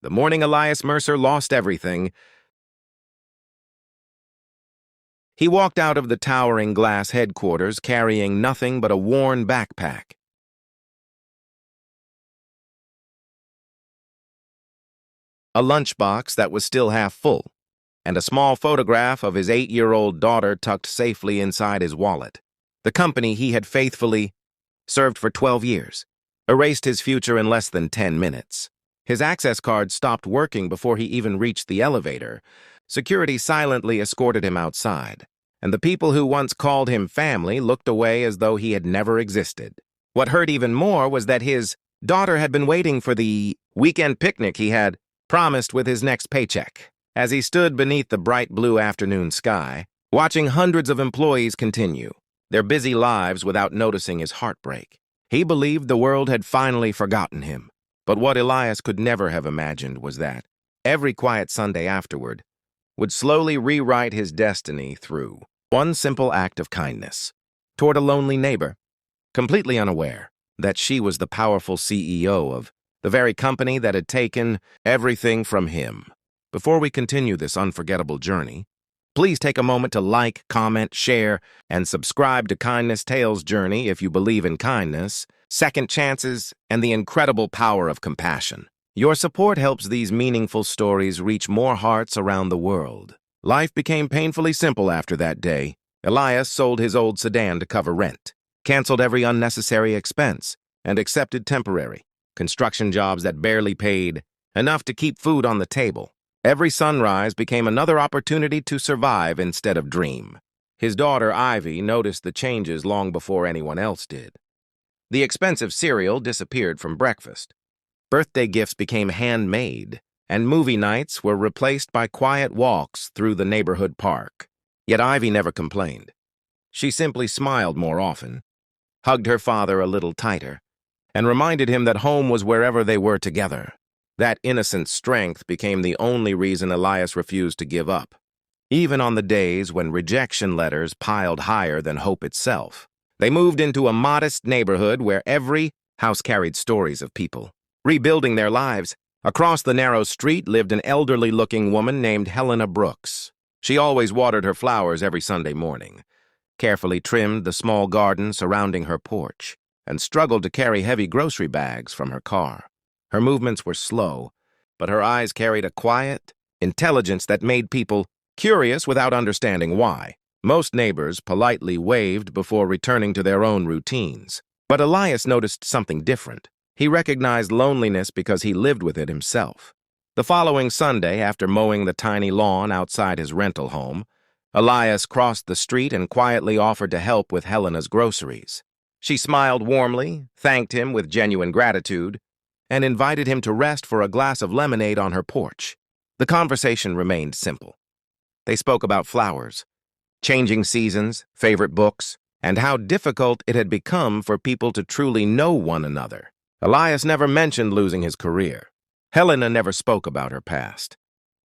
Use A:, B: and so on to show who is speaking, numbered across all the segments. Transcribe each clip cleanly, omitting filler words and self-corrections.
A: The morning Elias Mercer lost everything, he walked out of the towering glass headquarters carrying nothing but a worn backpack. A lunchbox that was still half full, and a small photograph of his 8-year-old daughter tucked safely inside his wallet. The company he had faithfully served for 12 years erased his future in less than 10 minutes. His access card stopped working before he even reached the elevator. Security silently escorted him outside, and the people who once called him family looked away as though he had never existed. What hurt even more was that his daughter had been waiting for the weekend picnic he had promised with his next paycheck. As he stood beneath the bright blue afternoon sky, watching hundreds of employees continue their busy lives without noticing his heartbreak, he believed the world had finally forgotten him. But what Elias could never have imagined was that every quiet Sunday afterward would slowly rewrite his destiny through one simple act of kindness toward a lonely neighbor, completely unaware that she was the powerful CEO of the very company that had taken everything from him. Before we continue this unforgettable journey, please take a moment to like, comment, share, and subscribe to Kindness Tales Journey if you believe in kindness, second chances, and the incredible power of compassion. Your support helps these meaningful stories reach more hearts around the world. Life became painfully simple after that day. Elias sold his old sedan to cover rent, canceled every unnecessary expense, and accepted temporary construction jobs that barely paid enough to keep food on the table. Every sunrise became another opportunity to survive instead of dream. His daughter, Ivy, noticed the changes long before anyone else did. The expensive cereal disappeared from breakfast. Birthday gifts became handmade, and movie nights were replaced by quiet walks through the neighborhood park. Yet Ivy never complained. She simply smiled more often, hugged her father a little tighter, and reminded him that home was wherever they were together. That innocent strength became the only reason Elias refused to give up, even on the days when rejection letters piled higher than hope itself. They moved into a modest neighborhood where every house carried stories of people rebuilding their lives. Across the narrow street lived an elderly-looking woman named Helena Brooks. She always watered her flowers every Sunday morning, carefully trimmed the small garden surrounding her porch, and struggled to carry heavy grocery bags from her car. Her movements were slow, but her eyes carried a quiet intelligence that made people curious without understanding why. Most neighbors politely waved before returning to their own routines. But Elias noticed something different. He recognized loneliness because he lived with it himself. The following Sunday, after mowing the tiny lawn outside his rental home, Elias crossed the street and quietly offered to help with Helena's groceries. She smiled warmly, thanked him with genuine gratitude, and invited him to rest for a glass of lemonade on her porch. The conversation remained simple. They spoke about flowers, changing seasons, favorite books, and how difficult it had become for people to truly know one another. Elias never mentioned losing his career. Helena never spoke about her past.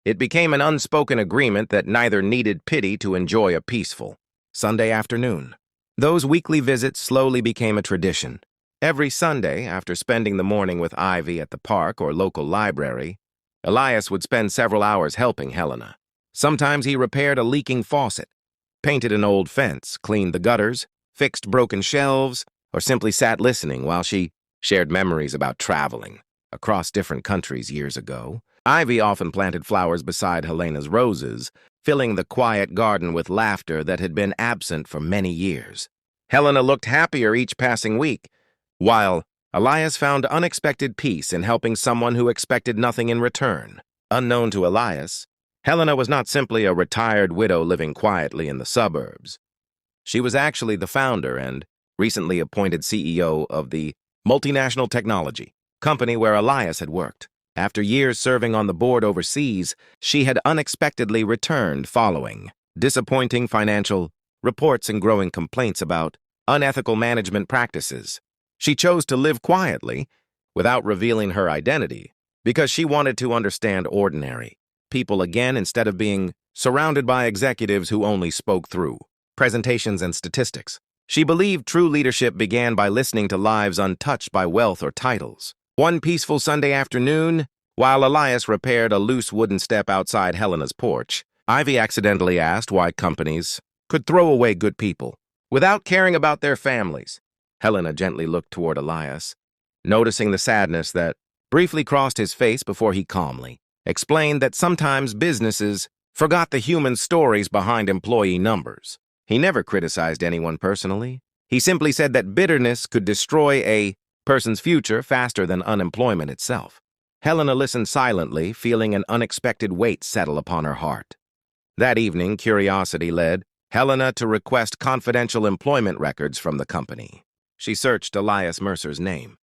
A: It became an unspoken agreement that neither needed pity to enjoy a peaceful Sunday afternoon. Those weekly visits slowly became a tradition. Every Sunday, after spending the morning with Ivy at the park or local library, Elias would spend several hours helping Helena. Sometimes he repaired a leaking faucet, painted an old fence, cleaned the gutters, fixed broken shelves, or simply sat listening while she shared memories about traveling across different countries years ago. Ivy often planted flowers beside Helena's roses, filling the quiet garden with laughter that had been absent for many years. Helena looked happier each passing week, while Elias found unexpected peace in helping someone who expected nothing in return. Unknown to Elias, Helena was not simply a retired widow living quietly in the suburbs. She was actually the founder and recently appointed CEO of the multinational technology company where Elias had worked. After years serving on the board overseas, she had unexpectedly returned following disappointing financial reports and growing complaints about unethical management practices. She chose to live quietly, without revealing her identity, because she wanted to understand ordinary people again instead of being surrounded by executives who only spoke through presentations and statistics. She believed true leadership began by listening to lives untouched by wealth or titles. One peaceful Sunday afternoon, While Elias repaired a loose wooden step outside Helena's porch, Ivy accidentally asked why companies could throw away good people without caring about their families. Helena gently looked toward Elias, noticing the sadness that briefly crossed his face before he calmly explained that sometimes businesses forgot the human stories behind employee numbers. He never criticized anyone personally. He simply said that bitterness could destroy a person's future faster than unemployment itself. Helena listened silently, feeling an unexpected weight settle upon her heart. That evening, curiosity led Helena to request confidential employment records from the company. She searched Elias Mercer's name.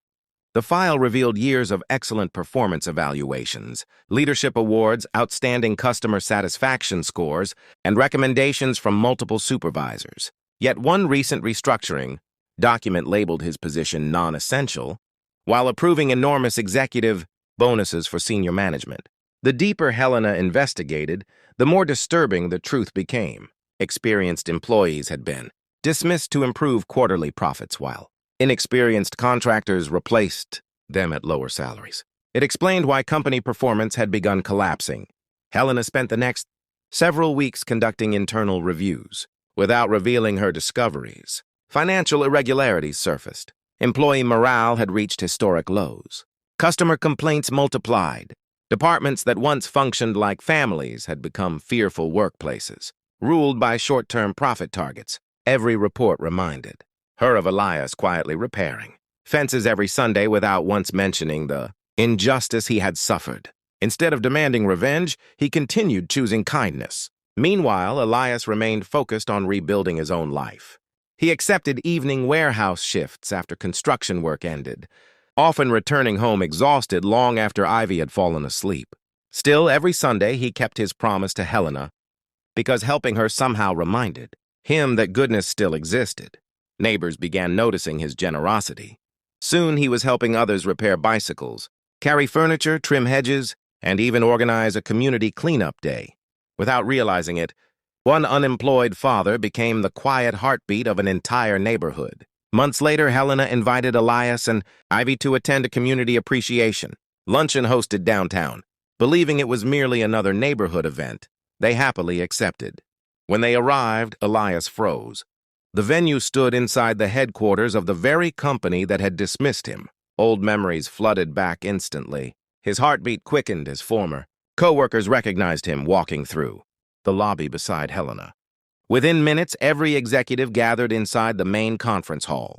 A: The file revealed years of excellent performance evaluations, leadership awards, outstanding customer satisfaction scores, and recommendations from multiple supervisors. Yet one recent restructuring document labeled his position non-essential, while approving enormous executive bonuses for senior management. The deeper Helena investigated, the more disturbing the truth became. Experienced employees had been dismissed to improve quarterly profits, while inexperienced contractors replaced them at lower salaries. It explained why company performance had begun collapsing. Helena spent the next several weeks conducting internal reviews. Without revealing her discoveries, financial irregularities surfaced. Employee morale had reached historic lows. Customer complaints multiplied. Departments that once functioned like families had become fearful workplaces, ruled by short-term profit targets. Every report reminded her of Elias quietly repairing fences every Sunday without once mentioning the injustice he had suffered. Instead of demanding revenge, he continued choosing kindness. Meanwhile, Elias remained focused on rebuilding his own life. He accepted evening warehouse shifts after construction work ended, often returning home exhausted long after Ivy had fallen asleep. Still, every Sunday he kept his promise to Helena, because helping her somehow reminded him that goodness still existed. Neighbors began noticing his generosity. Soon he was helping others repair bicycles, carry furniture, trim hedges, and even organize a community cleanup day. Without realizing it, one unemployed father became the quiet heartbeat of an entire neighborhood. Months later, Helena invited Elias and Ivy to attend a community appreciation luncheon hosted downtown. Believing it was merely another neighborhood event, they happily accepted. When they arrived, Elias froze. The venue stood inside the headquarters of the very company that had dismissed him. Old memories flooded back instantly. His heartbeat quickened as former co-workers recognized him walking through the lobby beside Helena. Within minutes, every executive gathered inside the main conference hall.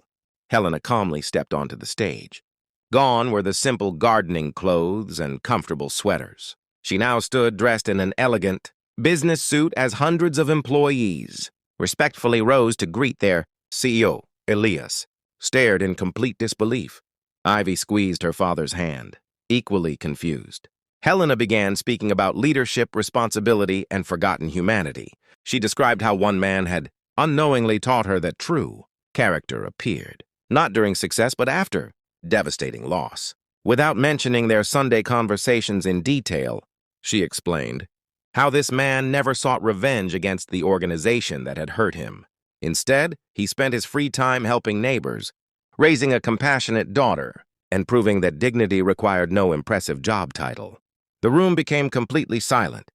A: Helena calmly stepped onto the stage. Gone were the simple gardening clothes and comfortable sweaters. She now stood dressed in an elegant business suit as hundreds of employees respectfully rose to greet their CEO, Elias, stared in complete disbelief. Ivy squeezed her father's hand, equally confused. Helena began speaking about leadership, responsibility, and forgotten humanity. She described how one man had unknowingly taught her that true character appeared, not during success but after devastating loss. Without mentioning their Sunday conversations in detail, she explained how this man never sought revenge against the organization that had hurt him. Instead, he spent his free time helping neighbors, raising a compassionate daughter, and proving that dignity required no impressive job title. The room became completely silent.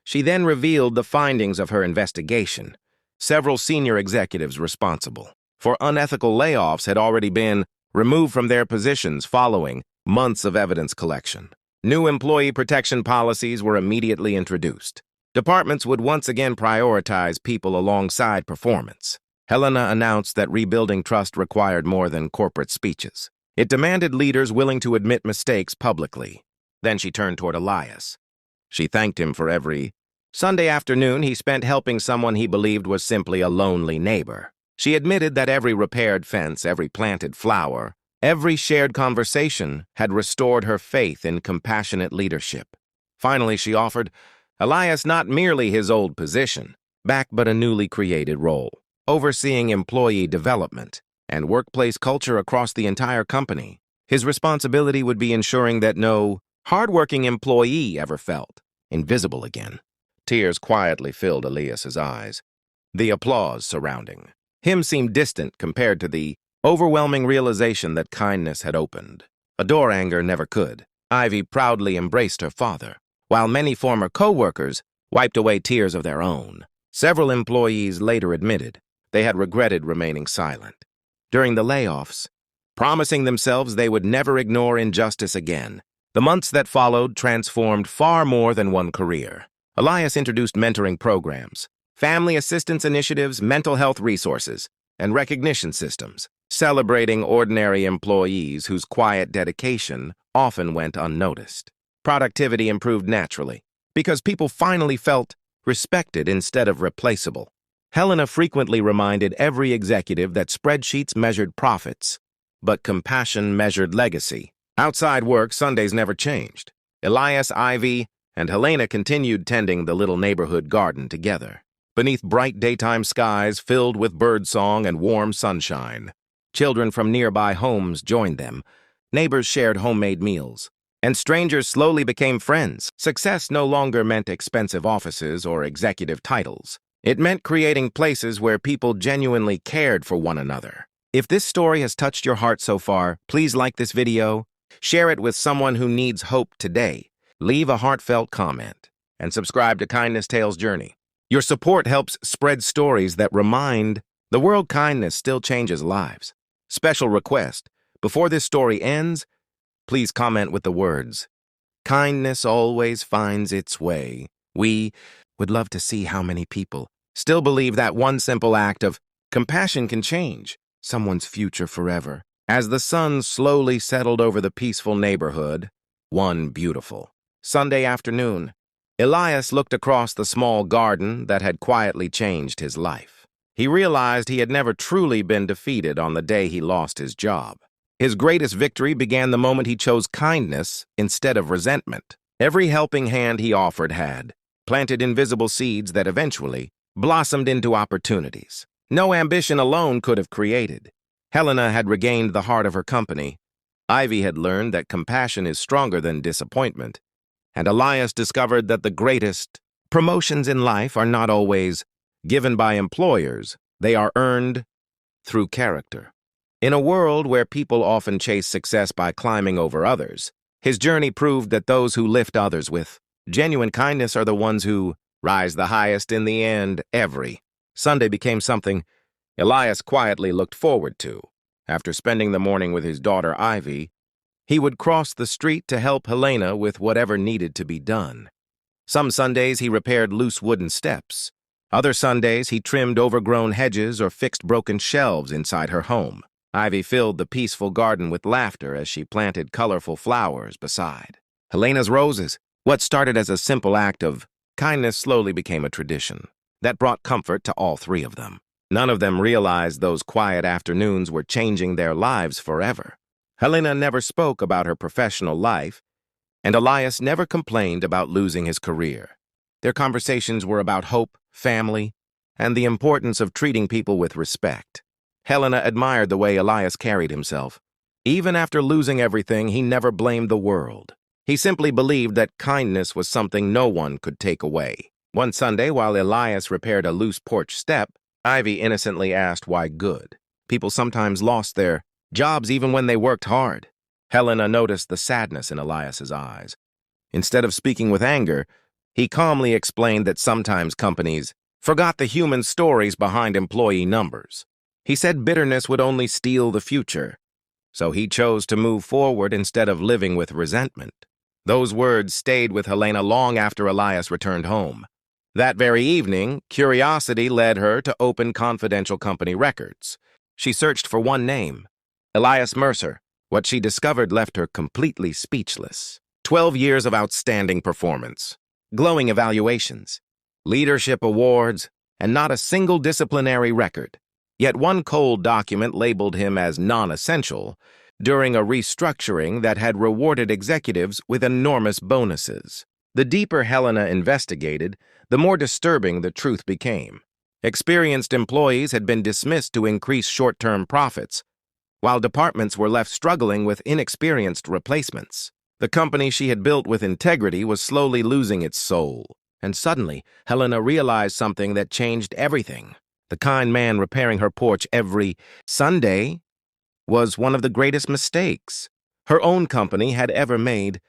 A: She then revealed the findings of her investigation. Several senior executives responsible for unethical layoffs had already been removed from their positions following months of evidence collection. New employee protection policies were immediately introduced. Departments would once again prioritize people alongside performance. Helena announced that rebuilding trust required more than corporate speeches. It demanded leaders willing to admit mistakes publicly. Then she turned toward Elias. She thanked him for every Sunday afternoon he spent helping someone he believed was simply a lonely neighbor. She admitted that every repaired fence, every planted flower, every shared conversation had restored her faith in compassionate leadership. Finally, she offered Elias not merely his old position, back but a newly created role, overseeing employee development and workplace culture across the entire company. His responsibility would be ensuring that no hardworking employee ever felt invisible again. Tears quietly filled Elias's eyes. The applause surrounding him seemed distant compared to the overwhelming realization that kindness had opened a door anger never could. Ivy proudly embraced her father, while many former co-workers wiped away tears of their own. Several employees later admitted they had regretted remaining silent during the layoffs, promising themselves they would never ignore injustice again. The months that followed transformed far more than one career. Elias introduced mentoring programs, family assistance initiatives, mental health resources, and recognition systems, celebrating ordinary employees whose quiet dedication often went unnoticed. Productivity improved naturally because people finally felt respected instead of replaceable. Helena frequently reminded every executive that spreadsheets measured profits, but compassion measured legacy. Outside work, Sundays never changed. Elias, Ivy, and Helena continued tending the little neighborhood garden together, beneath bright daytime skies filled with birdsong and warm sunshine. Children from nearby homes joined them. Neighbors shared homemade meals, and strangers slowly became friends. Success no longer meant expensive offices or executive titles. It meant creating places where people genuinely cared for one another. If this story has touched your heart so far, please like this video, share it with someone who needs hope today, leave a heartfelt comment, and subscribe to Kindness Tales Journey. Your support helps spread stories that remind the world kindness still changes lives. Special request, before this story ends, please comment with the words, "Kindness always finds its way." We would love to see how many people still believe that one simple act of compassion can change someone's future forever. As the sun slowly settled over the peaceful neighborhood, one beautiful Sunday afternoon, Elias looked across the small garden that had quietly changed his life. He realized he had never truly been defeated on the day he lost his job. His greatest victory began the moment he chose kindness instead of resentment. Every helping hand he offered had planted invisible seeds that eventually blossomed into opportunities no ambition alone could have created. Helena had regained the heart of her company. Ivy had learned that compassion is stronger than disappointment. And Elias discovered that the greatest promotions in life are not always given by employers. They are earned through character. In a world where people often chase success by climbing over others, his journey proved that those who lift others with genuine kindness are the ones who rise the highest in the end. Every Sunday became something Elias quietly looked forward to. After spending the morning with his daughter Ivy, he would cross the street to help Helena with whatever needed to be done. Some Sundays he repaired loose wooden steps. Other Sundays he trimmed overgrown hedges or fixed broken shelves inside her home. Ivy filled the peaceful garden with laughter as she planted colorful flowers beside Helena's roses. What started as a simple act of kindness slowly became a tradition that brought comfort to all three of them. None of them realized those quiet afternoons were changing their lives forever. Helena never spoke about her professional life, and Elias never complained about losing his career. Their conversations were about hope, family, and the importance of treating people with respect. Helena admired the way Elias carried himself. Even after losing everything, he never blamed the world. He simply believed that kindness was something no one could take away. One Sunday, while Elias repaired a loose porch step, Ivy innocently asked why good people sometimes lost their jobs even when they worked hard. Helena noticed the sadness in Elias's eyes. Instead of speaking with anger, he calmly explained that sometimes companies forgot the human stories behind employee numbers. He said bitterness would only steal the future, so he chose to move forward instead of living with resentment. Those words stayed with Helena long after Elias returned home. That very evening, curiosity led her to open confidential company records. She searched for one name, Elias Mercer. What she discovered left her completely speechless. 12 years of outstanding performance, glowing evaluations, leadership awards, and not a single disciplinary record. Yet one cold document labeled him as non-essential during a restructuring that had rewarded executives with enormous bonuses. The deeper Helena investigated, the more disturbing the truth became. Experienced employees had been dismissed to increase short-term profits, while departments were left struggling with inexperienced replacements. The company she had built with integrity was slowly losing its soul. And suddenly, Helena realized something that changed everything. The kind man repairing her porch every Sunday was one of the greatest mistakes her own company had ever made.